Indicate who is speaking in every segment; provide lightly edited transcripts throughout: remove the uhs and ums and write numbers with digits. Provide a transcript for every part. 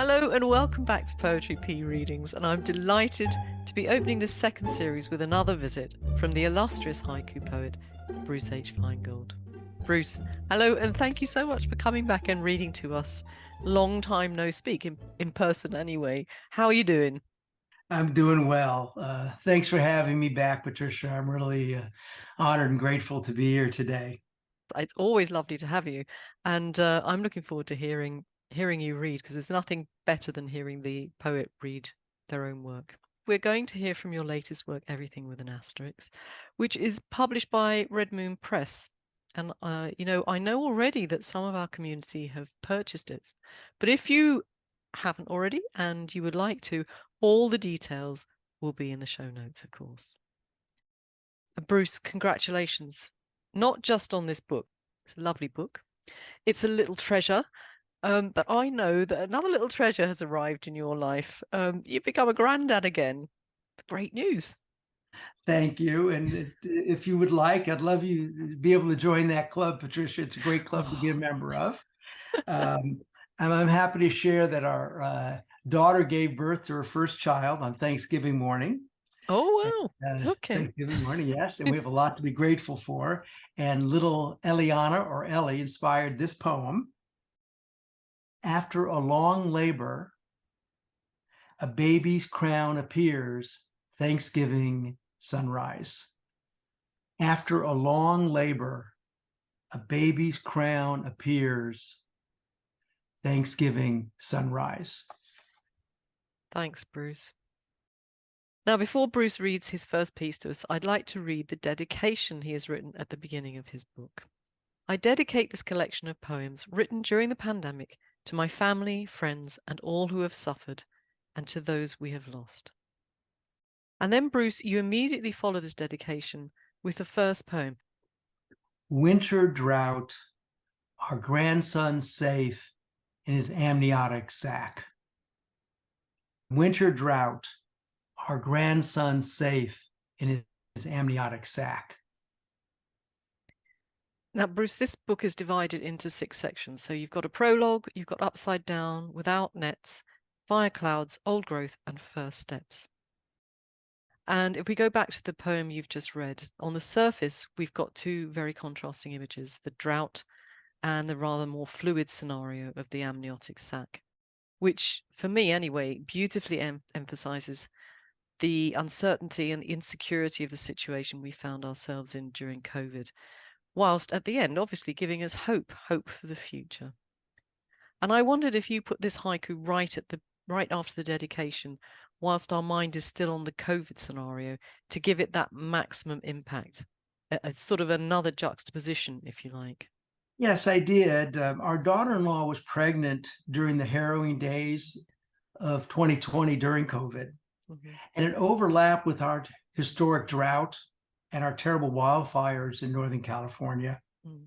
Speaker 1: Hello and welcome back to Poetry P Readings, and I'm delighted to be opening this second series with another visit from the illustrious haiku poet, Bruce H. Feingold. Bruce, hello and thank you so much for coming back and reading to us. Long time no speak, in person anyway. How are you doing?
Speaker 2: I'm doing well. Thanks for having me back, Patricia. I'm really honored and grateful to be here today.
Speaker 1: It's always lovely to have you, and I'm looking forward to hearing you read, because there's nothing better than hearing the poet read their own work. We're going to hear from your latest work, Everything with an Asterisk, which is published by Red Moon Press. And, I know already that some of our community have purchased it. But if you haven't already and you would like to, all the details will be in the show notes, of course. Bruce, congratulations, not just on this book. It's a lovely book. It's a little treasure. But I know that another little treasure has arrived in your life. You've become a granddad again. Great news.
Speaker 2: Thank you. And if you would like, I'd love you to be able to join that club, Patricia. It's a great club to be a member of. And I'm happy to share that our daughter gave birth to her first child on Thanksgiving morning.
Speaker 1: Oh, wow. Okay.
Speaker 2: Thanksgiving morning, yes. And we have a lot to be grateful for. And little Eliana, or Ellie, inspired this poem. After a long labor, a baby's crown appears, Thanksgiving sunrise. After a long labor, a baby's crown appears, Thanksgiving sunrise.
Speaker 1: Thanks, Bruce. Now, before Bruce reads his first piece to us, I'd like to read the dedication he has written at the beginning of his book. I dedicate this collection of poems written during the pandemic to my family, friends, and all who have suffered, and to those we have lost. And then, Bruce, you immediately follow this dedication with the first poem.
Speaker 2: Winter drought, our grandson safe in his amniotic sac. Winter drought, our grandson safe in his amniotic sac.
Speaker 1: Now, Bruce, this book is divided into 6 sections. So you've got a prologue, you've got Upside Down, Without Nets, Fire Clouds, Old Growth, and First Steps. And if we go back to the poem you've just read, on the surface, we've got 2 very contrasting images, the drought and the rather more fluid scenario of the amniotic sac, which, for me anyway, beautifully emphasizes the uncertainty and insecurity of the situation we found ourselves in during COVID, whilst at the end, obviously, giving us hope for the future. And I wondered if you put this haiku right after the dedication, whilst our mind is still on the COVID scenario, to give it that maximum impact, as sort of another juxtaposition, if you like.
Speaker 2: Yes, I did. Our daughter-in-law was pregnant during the harrowing days of 2020 during COVID. Mm-hmm. And it overlapped with our historic drought and our terrible wildfires in Northern California. Mm.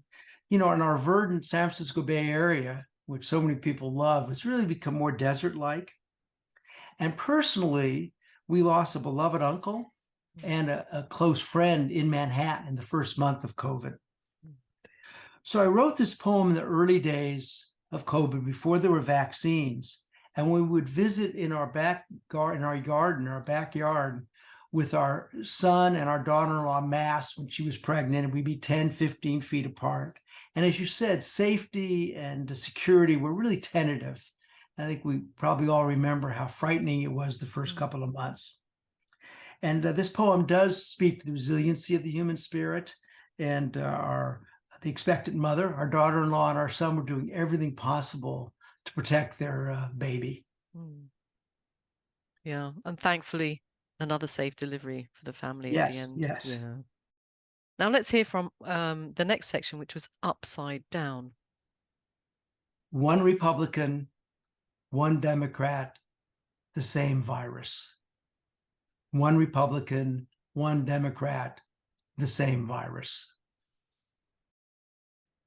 Speaker 2: You know, in our verdant San Francisco Bay Area, which so many people love, has really become more desert-like. And personally, we lost a beloved uncle and a close friend in Manhattan in the first month of COVID. So I wrote this poem in the early days of COVID, before there were vaccines. And we would visit in our backyard with our son and our daughter-in-law mass when she was pregnant, and we'd be 10, 15 feet apart. And as you said, safety and security were really tentative. I think we probably all remember how frightening it was the first couple of months. And this poem does speak to the resiliency of the human spirit, and the expectant mother, our daughter-in-law, and our son were doing everything possible to protect their baby.
Speaker 1: Yeah, and thankfully, another safe delivery for the family at the end.
Speaker 2: Yes.
Speaker 1: Yeah. Now let's hear from the next section, which was Upside Down.
Speaker 2: One Republican, one Democrat, the same virus. One Republican, one Democrat, the same virus.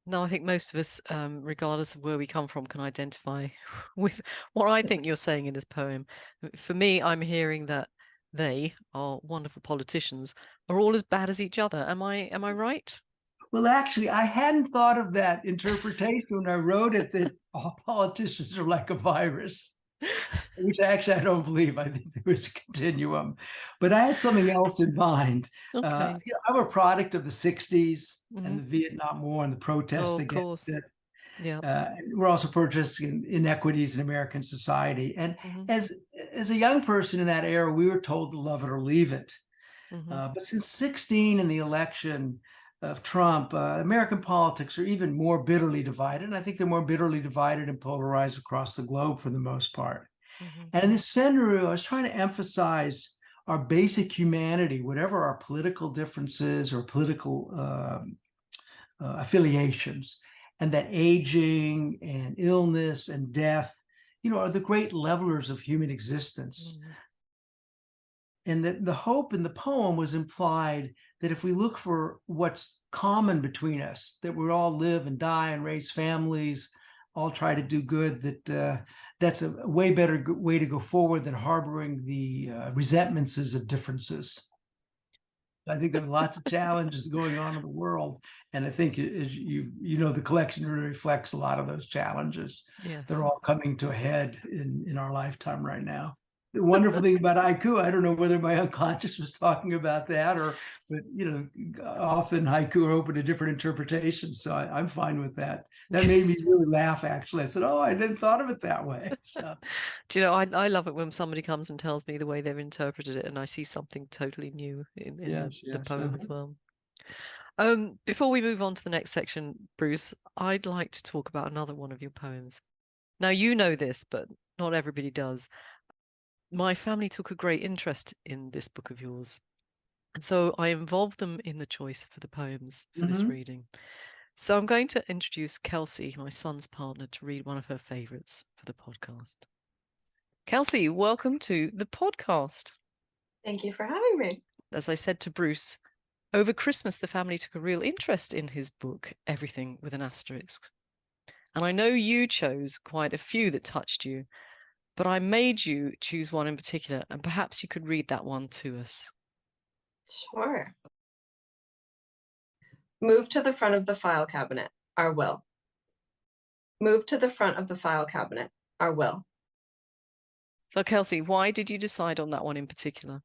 Speaker 1: No, I think most of us, regardless of where we come from, can identify with what I think you're saying in this poem. For me, I'm hearing that they, our wonderful politicians, are all as bad as each other. Am I right?
Speaker 2: Well, actually, I hadn't thought of that interpretation when I wrote it, that all politicians are like a virus. which actually I don't believe. I think there was a continuum, but I had something else in mind.
Speaker 1: Okay.
Speaker 2: I'm a product of the 60s and
Speaker 1: Hmm.
Speaker 2: the Vietnam War and the
Speaker 1: Oh,
Speaker 2: protests
Speaker 1: of
Speaker 2: against
Speaker 1: course.
Speaker 2: it.
Speaker 1: Yeah.
Speaker 2: And we're also protesting inequities in American society. And
Speaker 1: Hmm.
Speaker 2: as a young person in that era, we were told to love it or leave it.
Speaker 1: Hmm.
Speaker 2: But since 16 in the election of Trump, American politics are even more bitterly divided. And I think they're more bitterly divided and polarized across the globe for the most part.
Speaker 1: Hmm.
Speaker 2: And in this scenario, I was trying to emphasize our basic humanity, whatever our political differences or political affiliations, and that aging and illness and death, are the great levelers of human existence.
Speaker 1: Hmm.
Speaker 2: And that the hope in the poem was implied that if we look for what's common between us, that we all live and die and raise families, all try to do good, that's a way better way to go forward than harboring the resentments of differences. I think there are lots of challenges going on in the world, and I think as the collection really reflects a lot of those challenges. They're
Speaker 1: Yes.
Speaker 2: all coming to a head in our lifetime right now. The wonderful thing about haiku, I don't know whether my unconscious was talking about that but often haiku are open to different interpretations, so I'm fine with that. That made me really laugh, actually. I said, "Oh, I didn't thought of it that way." So
Speaker 1: Do you know, I love it when somebody comes and tells me the way they've interpreted it, and I see something totally new in
Speaker 2: yes,
Speaker 1: the
Speaker 2: yes.
Speaker 1: poem as well. Before we move on to the next section, Bruce, I'd like to talk about another one of your poems. Now, you know this, but not everybody does. My family took a great interest in this book of yours, and so I involved them in the choice for the poems for this
Speaker 2: Mhm.
Speaker 1: reading. So I'm going to introduce Kelsey, my son's partner, to read one of her favorites for the podcast. Kelsey, welcome to the podcast.
Speaker 3: Thank you for having me.
Speaker 1: As I said to Bruce, over Christmas, the family took a real interest in his book, Everything with an Asterisk. And I know you chose quite a few that touched you, but I made you choose one in particular, and perhaps you could read that one to us.
Speaker 3: Sure. Move to the front of the file cabinet. Our will. Move to the front of the file cabinet. Our will.
Speaker 1: So, Kelsey, why did you decide on that one in particular?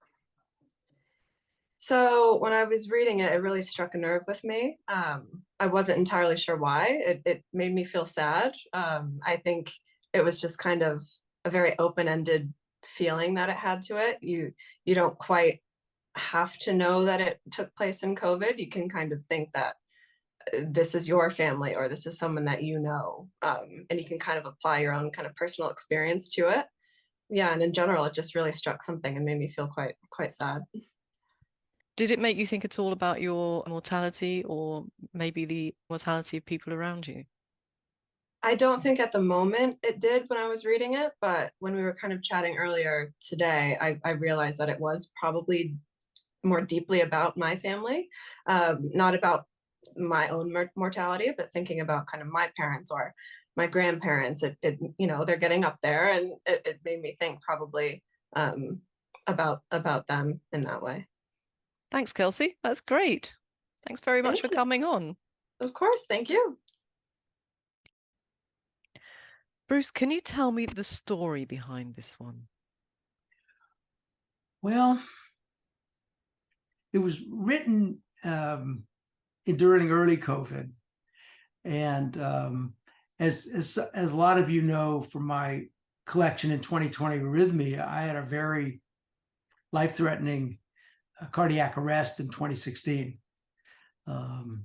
Speaker 3: So when I was reading it, it really struck a nerve with me. I wasn't entirely sure why. It made me feel sad. I think it was just kind of a very open-ended feeling that it had to it. You don't quite have to know that it took place in COVID. You can kind of think that this is your family or this is someone that you know, and you can kind of apply your own kind of personal experience to it. Yeah, and in general, it just really struck something and made me feel quite sad.
Speaker 1: Did it make you think at all about your mortality or maybe the mortality of people around you?
Speaker 3: I don't think at the moment it did when I was reading it, but when we were kind of chatting earlier today, I realized that it was probably more deeply about my family, not about my own mortality, but thinking about kind of my parents or my grandparents. They're getting up there, and it made me think probably about them in that way.
Speaker 1: Thanks, Kelsey. That's great. Thanks very much
Speaker 3: Thank
Speaker 1: for
Speaker 3: you.
Speaker 1: coming on.
Speaker 3: Of course, thank you.
Speaker 1: Bruce, can you tell me the story behind this one?
Speaker 2: Well, it was written during early COVID, and as a lot of you know from my collection in 2020 arrhythmia, I had a very life-threatening cardiac arrest in 2016, and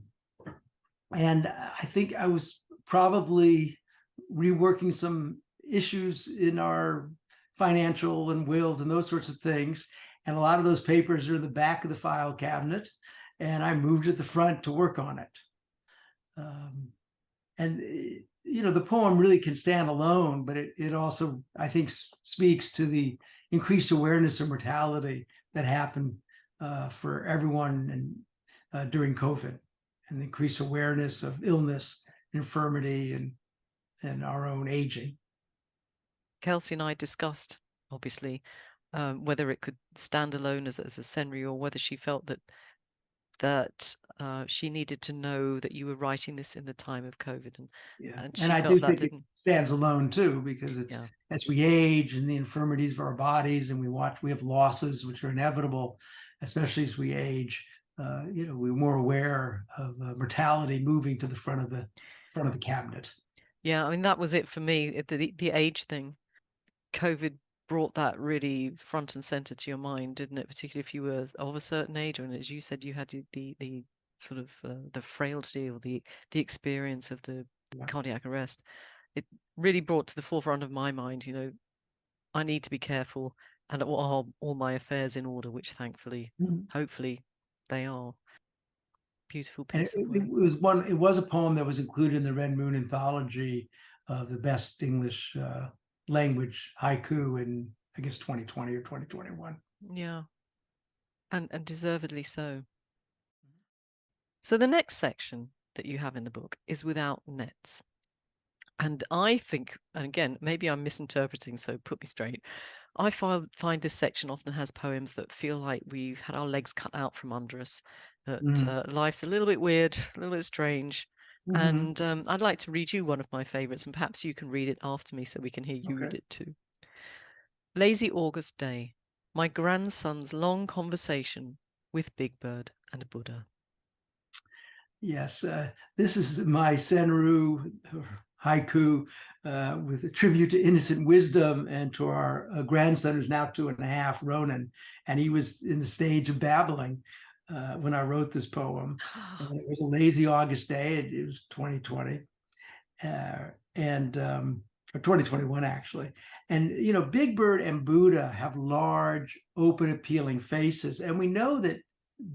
Speaker 2: I think I was probably reworking some issues in our financial and wills and those sorts of things. And a lot of those papers are in the back of the file cabinet, and I moved at the front to work on it. And the poem really can stand alone, but it also, I think, speaks to the increased awareness of mortality that happened for everyone during COVID, and the increased awareness of illness, infirmity, and our own aging.
Speaker 1: Kelsey and I discussed, obviously, whether it could stand alone as a scenario or whether she felt that that she needed to know that you were writing this in the time of COVID, and
Speaker 2: And
Speaker 1: she
Speaker 2: I do
Speaker 1: felt that
Speaker 2: think it
Speaker 1: didn't.
Speaker 2: stands alone too, because it's
Speaker 1: Yeah.
Speaker 2: as we age and the infirmities of our bodies, and we have losses which are inevitable, especially as we age. We're more aware of mortality moving to the front of the cabinet.
Speaker 1: Yeah, I mean, that was it for me. The age thing, COVID brought that really front and center to your mind, didn't it? Particularly if you were of a certain age, and as you said, you had the sort of the frailty or the experience of the cardiac arrest. It really brought to the forefront of my mind, I need to be careful, and are all my affairs in order, which thankfully, hopefully, they are. Beautiful
Speaker 2: And
Speaker 1: piece of work.
Speaker 2: it was a poem that was included in the Red Moon anthology of the best English language haiku in, I guess, 2020 or 2021.
Speaker 1: Yeah, and deservedly so. So the next section that you have in the book is without nets. And I think, and again, maybe I'm misinterpreting, so put me straight. I find this section often has poems that feel like we've had our legs cut out from under us, that life's a little bit weird, a little bit strange. And I'd like to read you one of my favorites, and perhaps you can read it after me so we can hear you read it too. Lazy August Day, my grandson's long conversation with Big Bird and Buddha.
Speaker 2: Yes, this is my Senru haiku with a tribute to innocent wisdom and to our grandson, who's now 2.5, Ronan. And he was in the stage of babbling when I wrote this poem. And it was a lazy August day. It was 2020 or 2021, actually. And, Big Bird and Buddha have large, open, appealing faces. And we know that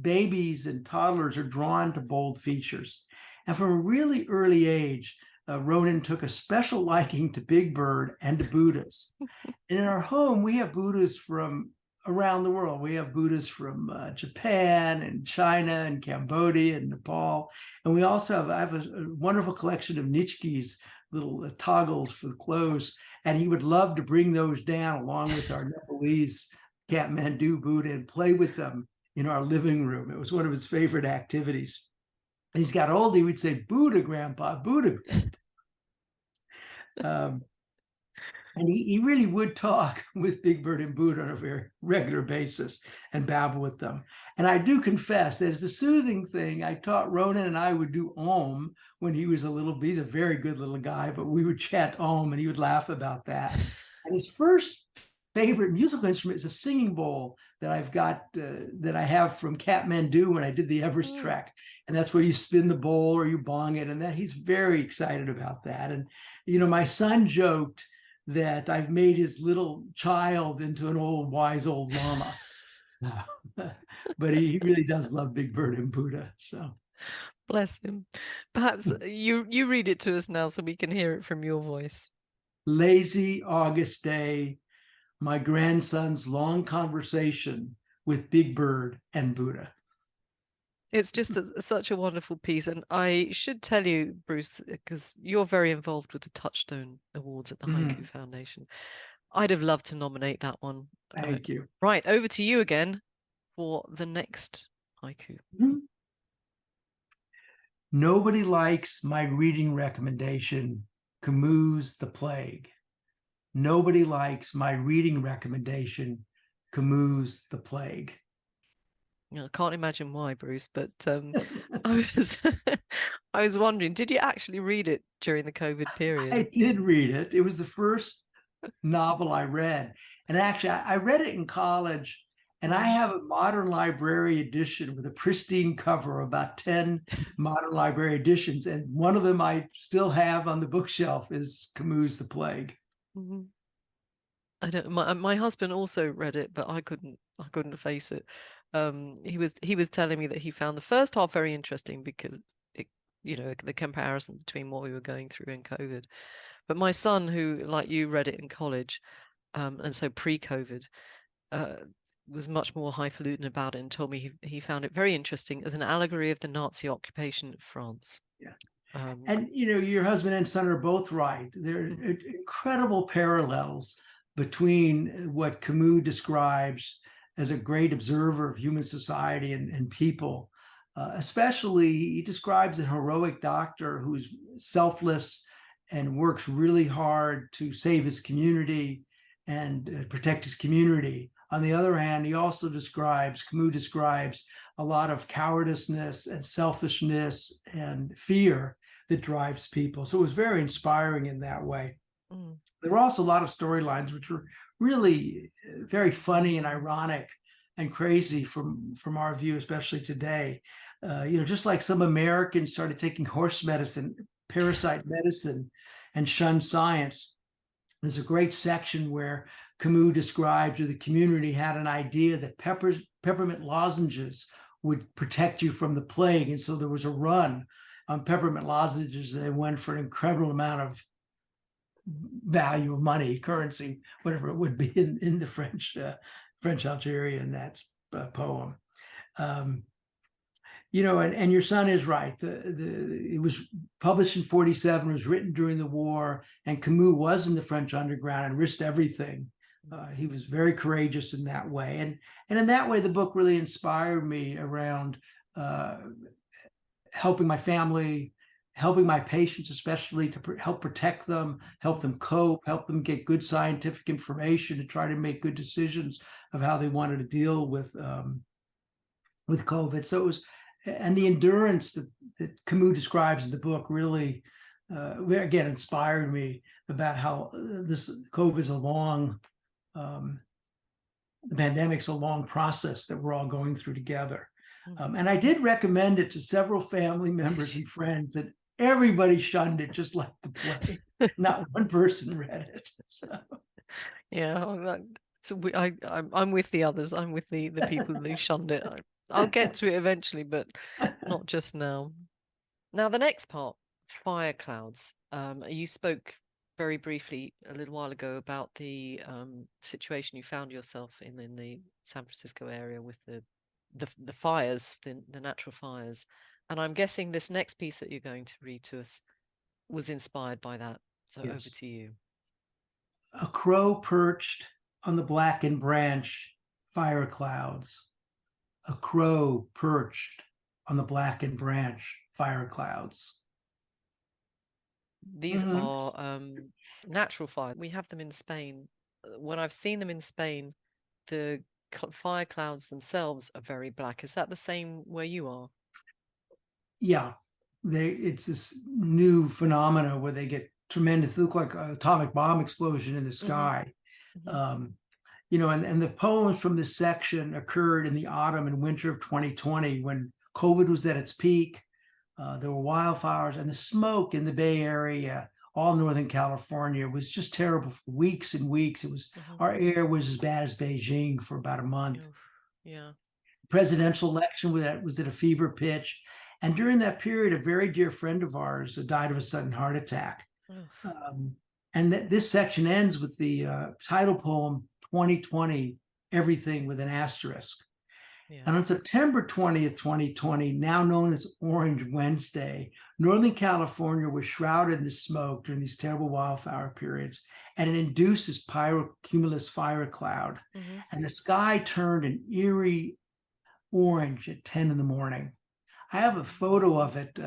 Speaker 2: babies and toddlers are drawn to bold features. And from a really early age, Ronan took a special liking to Big Bird and to Buddhas. And in our home, we have Buddhas from around the world. We have Buddhas from Japan and China and Cambodia and Nepal. And we also I have a wonderful collection of Nichiki's little toggles for the clothes. And he would love to bring those down along with our Nepalese Kathmandu Buddha and play with them in our living room. It was one of his favorite activities. And he's got old, he would say, Buddha, Grandpa, Buddha. And he really would talk with Big Bird and Buddha on a very regular basis and babble with them. And I do confess that as a soothing thing, I taught Ronan and I would do Om when he was he's a very good little guy, but we would chant Om and he would laugh about that. And his first favorite musical instrument is a singing bowl that I've got that I have from Kathmandu when I did the Everest trek. And that's where you spin the bowl or you bong it. And that he's very excited about that. And, my son joked that I've made his little child into an wise old llama. But he really does love Big Bird and Buddha. So
Speaker 1: bless him. Perhaps you read it to us now so we can hear it from your voice.
Speaker 2: Lazy August day, my grandson's long conversation with Big Bird and Buddha.
Speaker 1: It's just such a wonderful piece. And I should tell you, Bruce, because you're very involved with the Touchstone Awards at the Haiku Foundation. I'd have loved to nominate that one.
Speaker 2: Thank you.
Speaker 1: Right, over to you again for the next haiku.
Speaker 2: Nobody likes my reading recommendation, Camus' The Plague. Nobody likes my reading recommendation, Camus' The Plague.
Speaker 1: I can't imagine why, Bruce, but I was wondering, did you actually read it during the COVID period?
Speaker 2: I did read it. It was the first novel I read. And actually, I read it in college, and I have a modern library edition with a pristine cover, about 10 modern library editions. And one of them I still have on the bookshelf is Camus' The Plague.
Speaker 1: I don't. My husband also read it, but I couldn't face it. He was telling me that he found the first half very interesting because the comparison between what we were going through in COVID. But my son, who like you read it in college, and so pre-COVID, was much more highfalutin about it and told me he found it very interesting as an allegory of the Nazi occupation of France.
Speaker 2: Yeah. And your husband and son are both right. There are incredible parallels between what Camus describes as a great observer of human society and people Especially, he describes a heroic doctor who's selfless and works really hard to save his community and protect his community. On the other hand, he also Camus describes a lot of cowardice and selfishness and fear that drives people. So it was very inspiring in that way. Mm. There were also a lot of storylines which were really very funny and ironic and crazy from our view, especially today. Just like some Americans started taking horse medicine, parasite medicine, and shunned science. There's a great section where Camus describes, or the community had an idea that peppermint lozenges would protect you from the plague. And so there was a run on peppermint lozenges. They went for an incredible amount of value of money, currency, whatever it would be in the French Algeria in that poem. And your son is right. It was published in 1947, it was written during the war, and Camus was in the French underground and risked everything. He was very courageous in that way. And in that way, the book really inspired me around helping my family, helping my patients, especially to help protect them, help them cope, help them get good scientific information to try to make good decisions of how they wanted to deal with COVID. So it was, and the endurance that Camus describes in the book really, again, inspired me about how this COVID is the pandemic's a long process that we're all going through together. And I did recommend it to several family members and friends, and everybody shunned it just like the play. Not one person read it. So.
Speaker 1: Yeah, so I'm with the others. I'm with the people who shunned it. I'll get to it eventually, but not just now. Now, the next part, fire clouds. You spoke very briefly a little while ago about the situation you found yourself in the San Francisco area with the fires, the natural fires. And I'm guessing this next piece that you're going to read to us was inspired by that. So yes. Over to you.
Speaker 2: A crow perched on the blackened branch, fire clouds. A crow perched on the blackened branch, fire clouds.
Speaker 1: These are natural fires. We have them in Spain. When I've seen them in Spain, the fire clouds themselves are very black. Is that the same where you are?
Speaker 2: Yeah, it's this new phenomena where they get tremendous, they look like an atomic bomb explosion in the sky. And the poems from this section occurred in the autumn and winter of 2020 when COVID was at its peak. There were wildfires, and the smoke in the Bay Area, all Northern California, was just terrible for weeks and weeks. It was our air was as bad as Beijing for about a month.
Speaker 1: Yeah.
Speaker 2: Presidential election was at a fever pitch. And during that period, a very dear friend of ours died of a sudden heart attack. And this section ends with the title poem, 2020, Everything with an Asterisk. Yeah. And on September 20th, 2020, now known as Orange Wednesday, Northern California was shrouded in the smoke during these terrible wildfire periods, and it induces pyrocumulus fire cloud. And the sky turned an eerie orange at 10 in the morning. I have a photo of it,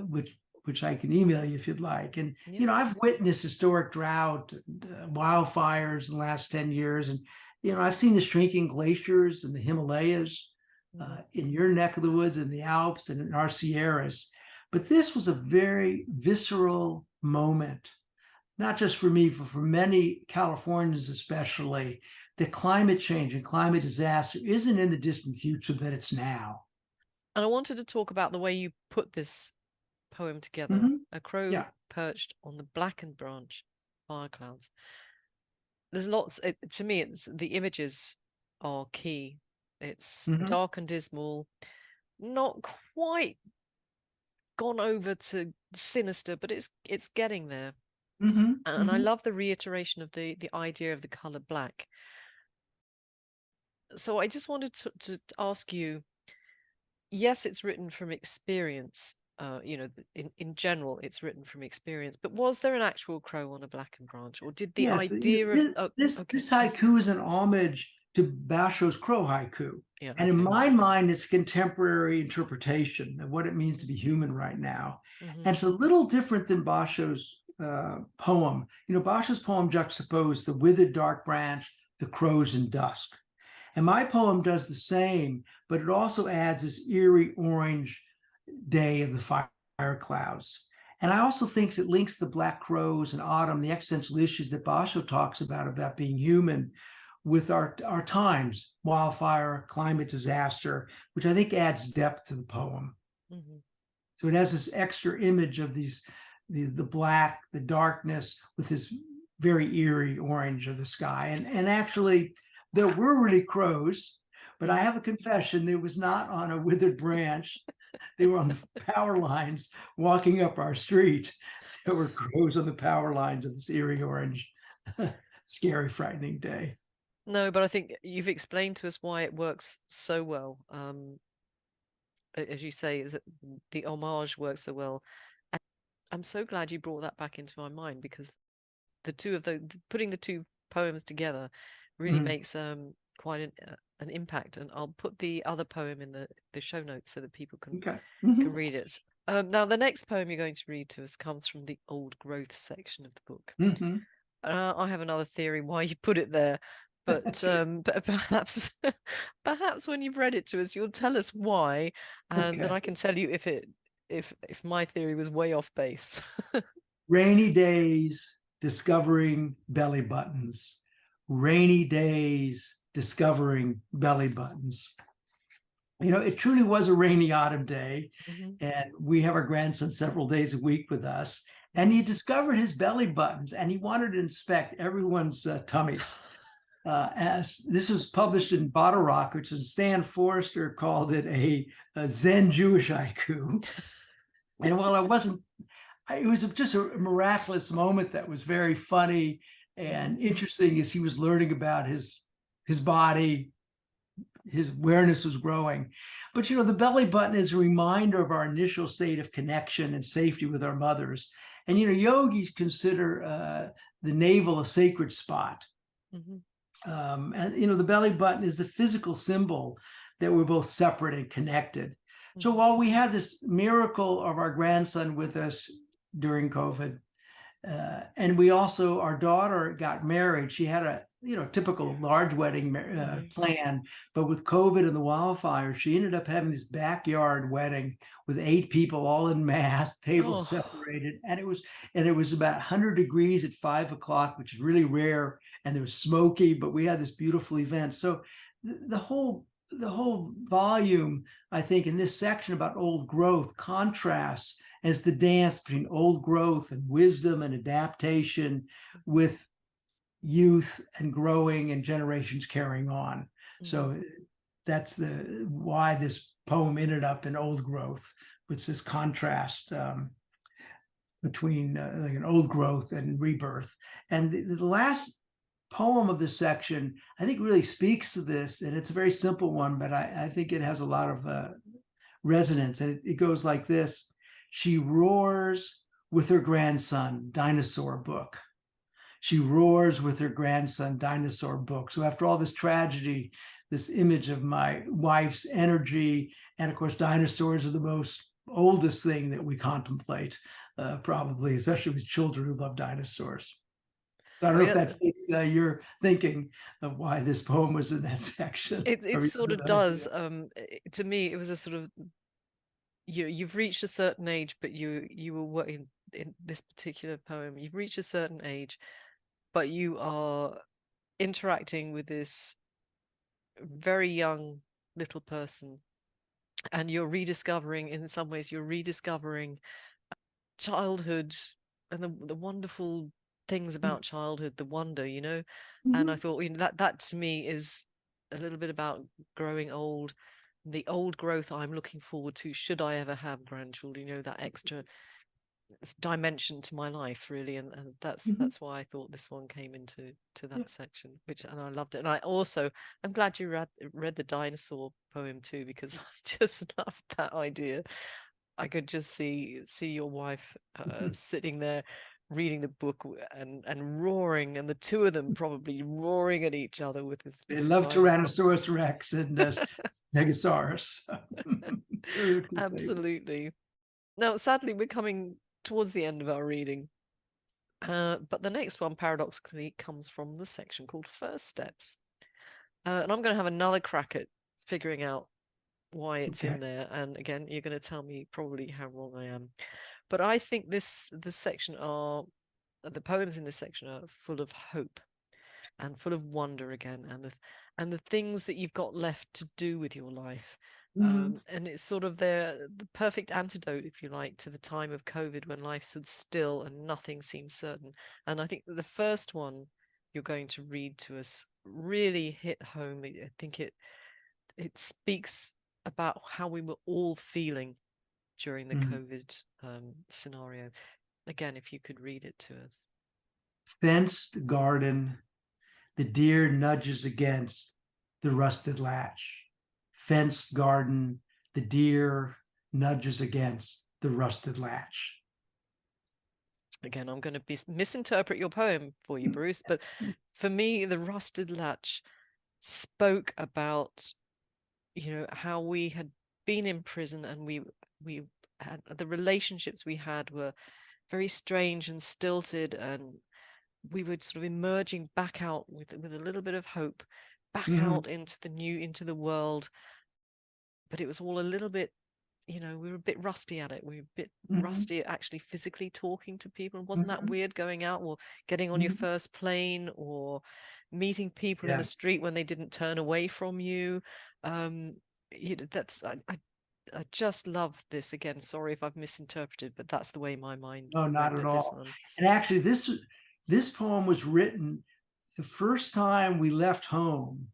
Speaker 2: which I can email you if you'd like. And, I've witnessed historic drought, wildfires in the last 10 years. And, I've seen the shrinking glaciers in the Himalayas, in your neck of the woods, in the Alps, and in our Sierras. But this was a very visceral moment, not just for me, but for many Californians especially. That climate change and climate disaster isn't in the distant future, that it's now.
Speaker 1: And I wanted to talk about the way you put this poem together. A crow perched on the blackened branch, fire clouds. There's lots, for me, the images are key. It's dark and dismal, not quite gone over to sinister, but it's getting there. And I love the reiteration of the idea of the color black. So I just wanted to ask you, yes, it's written from experience. In general, it's written from experience. But was there an actual crow on a blackened branch, or did the idea of
Speaker 2: this haiku is an homage to Basho's crow haiku.
Speaker 1: Yeah.
Speaker 2: And in
Speaker 1: Okay.
Speaker 2: my mind, it's contemporary interpretation of what it means to be human right now.
Speaker 1: Mhm.
Speaker 2: And it's a little different than Basho's poem. You know, Basho's poem juxtaposed the withered dark branch, the crows in dusk. And my poem does the same, but it also adds this eerie orange day of the fire clouds. And I also think it links the black crows and autumn, the existential issues that Basho talks about being human, with our times, wildfire, climate disaster, which I think adds depth to the poem.
Speaker 1: Mm-hmm.
Speaker 2: So it has this extra image of these, the black, the darkness, with this very eerie orange of the sky. And actually, there were really crows, but I have a confession, it was not on a withered branch. They were on the power lines walking up our street. There were crows on the power lines of this eerie orange, scary, frightening day.
Speaker 1: No, but I think you've explained to us why it works so well. As you say, is that the homage works so well. And I'm so glad you brought that back into my mind, because the two of putting the two poems together really makes quite an impact. And I'll put the other poem in the show notes so that people can can read it. Now, the next poem you're going to read to us comes from the old growth section of the book. I have another theory why you put it there, but but perhaps when you've read it to us, you'll tell us why, and then I can tell you if my theory was way off base.
Speaker 2: Rainy days discovering belly buttons. Rainy days discovering belly buttons. You know, it truly was a rainy autumn day, and we have our grandson several days a week with us, and he discovered his belly buttons, and he wanted to inspect everyone's tummies. As this was published in Bottle Rockets, and Stan Forrester called it a Zen Jewish haiku. And while it was just a miraculous moment that was very funny and interesting as he was learning about his body. His awareness was growing. But, you know, the belly button is a reminder of our initial state of connection and safety with our mothers. And, you know, yogis consider the navel a sacred spot. And, you know, the belly button is the physical symbol that we're both separate and connected. So while we had this miracle of our grandson with us during COVID, and we also, our daughter got married. She had a, you know, typical large wedding plan, but with COVID and the wildfire, she ended up having this backyard wedding with 8 people all in mass, tables separated, and it was about 100 degrees at 5 o'clock, which is really rare, and there was smoky, but we had this beautiful event. So the whole volume, I think, in this section about old growth contrasts as the dance between old growth and wisdom and adaptation with youth and growing and generations carrying on. So that's why this poem ended up in old growth, which this contrast between like an old growth and rebirth. And the last poem of this section, I think, really speaks to this, and it's a very simple one, but I think it has a lot of resonance. And it goes like this: she roars with her grandson, dinosaur book. She roars with her grandson, dinosaur book. So after all this tragedy, this image of my wife's energy, and of course, dinosaurs are the most oldest thing that we contemplate, probably, especially with children who love dinosaurs. So I don't know if that fits your thinking of why this poem was in that section.
Speaker 1: It sort of does. To me, it was a sort of, you've reached a certain age, but you were working in this particular poem. You've reached a certain age, but you are interacting with this very young little person, and you're rediscovering, in some ways, childhood and the wonderful things about childhood, the wonder, you know. And I thought, you know, that to me is a little bit about growing old, the old growth I'm looking forward to should I ever have grandchildren, you know, that extra dimension to my life, really. And that's why I thought this one came into that section, and I loved it. And I'm glad you read the dinosaur poem too, because I just loved that idea. I could just see your wife sitting there reading the book and roaring, and the two of them probably roaring at each other with this.
Speaker 2: They love
Speaker 1: dinosaur.
Speaker 2: Tyrannosaurus Rex and Stegosaurus.
Speaker 1: Absolutely. Now, sadly, we're coming towards the end of our reading. But the next one, paradoxically, comes from the section called First Steps. And I'm going to have another crack at figuring out why it's in there. And again, you're going to tell me probably how wrong I am. But I think the poems in this section are full of hope and full of wonder again, and the things that you've got left to do with your life. And it's sort of the perfect antidote, if you like, to the time of COVID when life stood still and nothing seemed certain. And I think the first one you're going to read to us really hit home. I think it speaks about how we were all feeling during the COVID scenario. Again, if you could read it to us.
Speaker 2: Fenced garden, the deer nudges against the rusted latch. Fenced garden, the deer nudges against the rusted latch.
Speaker 1: Again, I'm going to misinterpret your poem for you, Bruce, but for me, the rusted latch spoke about, how we had been in prison, and we had the relationships we had were very strange and stilted, and we were sort of emerging back out with a little bit of hope, back out into the world. But it was all a little bit, we were a bit rusty at it. We were a bit rusty at actually physically talking to people. And wasn't that weird, going out or getting on your first plane or meeting people in the street when they didn't turn away from you? I just love this. Again, sorry if I've misinterpreted, but that's the way my mind
Speaker 2: No, not at all.
Speaker 1: this one.
Speaker 2: And actually, this poem was written the first time we left home.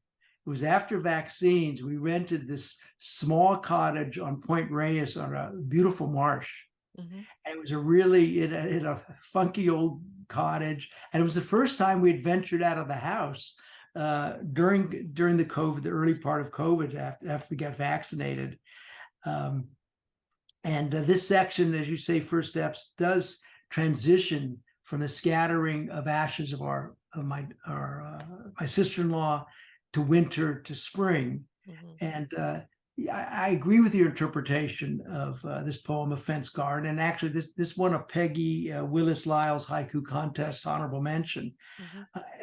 Speaker 2: It was after vaccines. We rented this small cottage on Point Reyes on a beautiful marsh. And it was in a funky old cottage. And it was the first time we had ventured out of the house during the COVID, the early part of COVID, after we got vaccinated. This section, as you say, First Steps, does transition from the scattering of ashes of my sister-in-law to winter to spring. And I agree with your interpretation of this poem, of Fenced Garden. And actually, this won a Peggy Willis Lyles Haiku Contest honorable mention.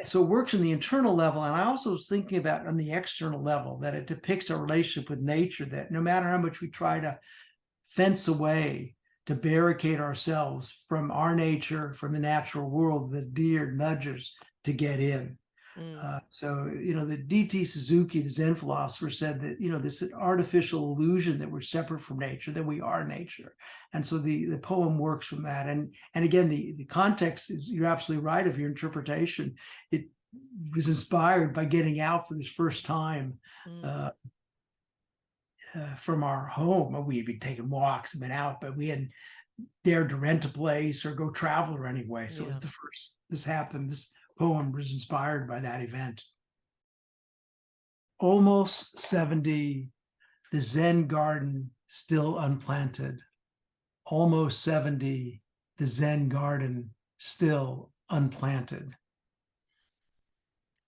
Speaker 2: So it works on the internal level. And I also was thinking about on the external level, that it depicts our relationship with nature, that no matter how much we try to fence away, to barricade ourselves from our nature, from the natural world, the deer nudges to get in. The D.T. Suzuki, the Zen philosopher, said that, this artificial illusion that we're separate from nature, that we are nature. And so the poem works from that. And again, the context is, you're absolutely right of your interpretation. It was inspired by getting out for this first time from our home. We'd been taking walks and been out, but we hadn't dared to rent a place or go travel or anyway. So it was the first this happened. This poem was inspired by that event. Almost 70, the Zen garden still unplanted. Almost 70, the Zen garden still unplanted.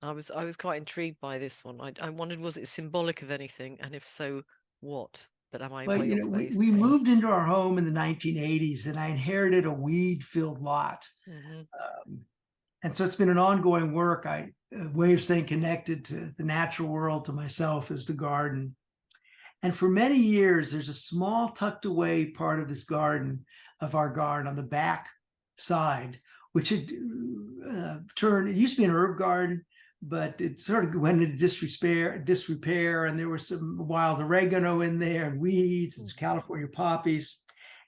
Speaker 1: I was quite intrigued by this one. I wondered, was it symbolic of anything? And if so, what? But am I way off base?
Speaker 2: We moved into our home in the 1980s, and I inherited a weed-filled lot. And so it's been an ongoing work. A way of staying connected to the natural world, to myself, is the garden. And for many years, there's a small tucked away part of this garden, of our garden, on the back side, which had turned, it used to be an herb garden, but it sort of went into disrepair, and there was some wild oregano in there, and weeds, and California poppies.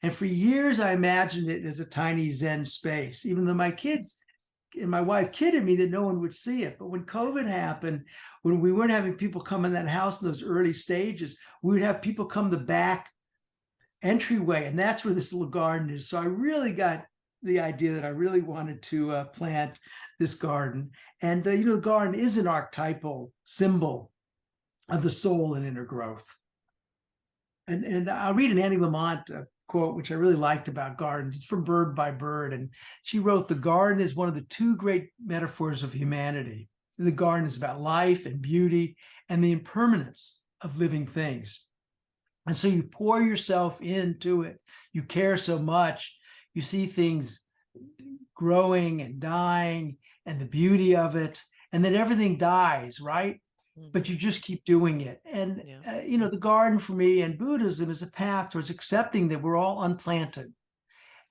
Speaker 2: And for years, I imagined it as a tiny Zen space, even though my kids and my wife kidded me that no one would see it. But when COVID happened, when we weren't having people come in that house in those early stages, we would have people come the back entryway, and that's where this little garden is. So I really got the idea that I really wanted to plant this garden. And, the garden is an archetypal symbol of the soul and inner growth. And I'll read an Annie Lamott quote, which I really liked about gardens. It's from Bird by Bird. And she wrote, "The garden is one of the two great metaphors of humanity. The garden is about life and beauty and the impermanence of living things. And so you pour yourself into it. You care so much. You see things growing and dying and the beauty of it. And then everything dies, right? But you just keep doing it." And, the garden for me and Buddhism is a path towards accepting that we're all unplanted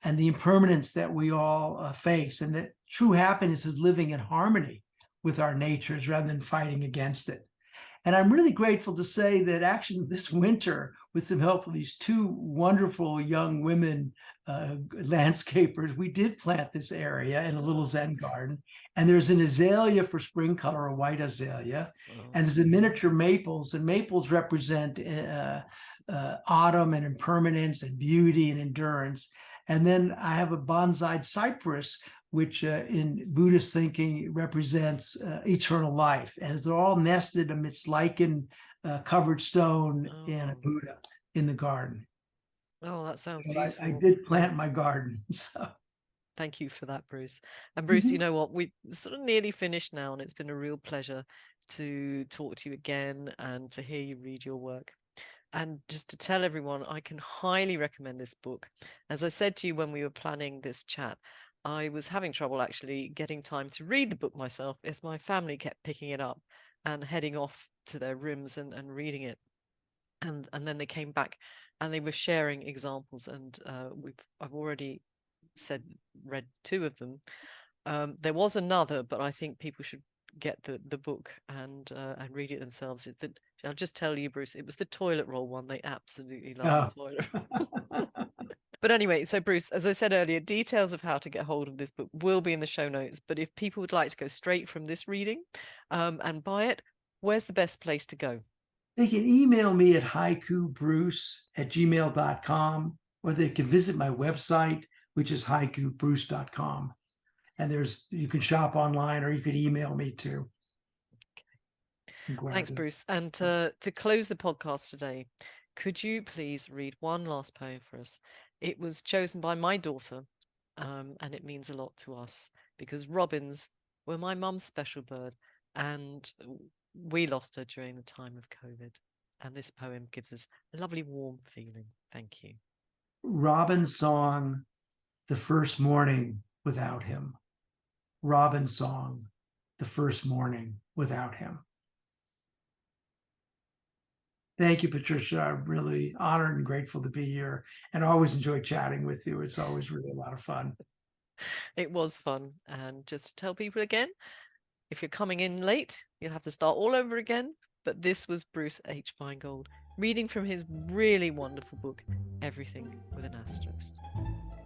Speaker 2: and the impermanence that we all face, and that true happiness is living in harmony with our natures rather than fighting against it. And I'm really grateful to say that actually this winter, with some help of these two wonderful young women landscapers, we did plant this area in a little Zen garden. And there's an azalea for spring color, a white azalea. And there's a miniature maples, and maples represent autumn and impermanence and beauty and endurance. And then I have a bonsai cypress, which in Buddhist thinking represents eternal life, as they're all nested amidst lichen covered stone and a Buddha in the garden.
Speaker 1: Oh, that sounds
Speaker 2: So
Speaker 1: beautiful.
Speaker 2: I did plant my garden. So
Speaker 1: thank you for that, Bruce. And Bruce, you know what? We've sort of nearly finished now, and it's been a real pleasure to talk to you again and to hear you read your work. And just to tell everyone, I can highly recommend this book. As I said to you when we were planning this chat, I was having trouble actually getting time to read the book myself, as my family kept picking it up and heading off to their rooms and reading it. And then they came back and they were sharing examples, and I've already read two of them. There was another, but I think people should get the book and read it themselves. I'll just tell you, Bruce, it was the toilet roll one. They absolutely love the toilet roll. But anyway, so Bruce, as I said earlier, details of how to get hold of this book will be in the show notes. But if people would like to go straight from this reading and buy it, where's the best place to go?
Speaker 2: They can email me at haikubruce@gmail.com, or they can visit my website, which is haikubruce.com. And you can shop online, or you could email me too.
Speaker 1: Okay. Thanks, Bruce. And to close the podcast today, could you please read one last poem for us? It was chosen by my daughter, and it means a lot to us because robins were my mum's special bird, and we lost her during the time of COVID. And this poem gives us a lovely warm feeling. Thank you.
Speaker 2: Robin's song, "The First Morning Without Him." Robin's song, "The First Morning Without Him." Thank you, Patricia. I'm really honored and grateful to be here, and I always enjoy chatting with you. It's always really a lot of fun.
Speaker 1: It was fun. And just to tell people again, if you're coming in late, you'll have to start all over again. But this was Bruce H. Feingold reading from his really wonderful book, Everything with an Asterisk.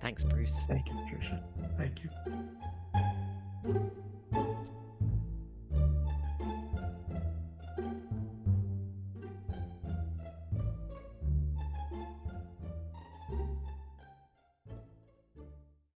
Speaker 1: Thanks, Bruce.
Speaker 2: Thank you, Patricia. Thank you.